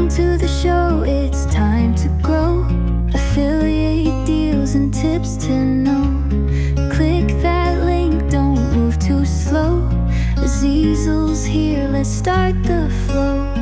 Welcome to the show, it's time to grow. Affiliate deals and tips to know. Click that link, don't move too slow. Azizel's here, let's start the flow.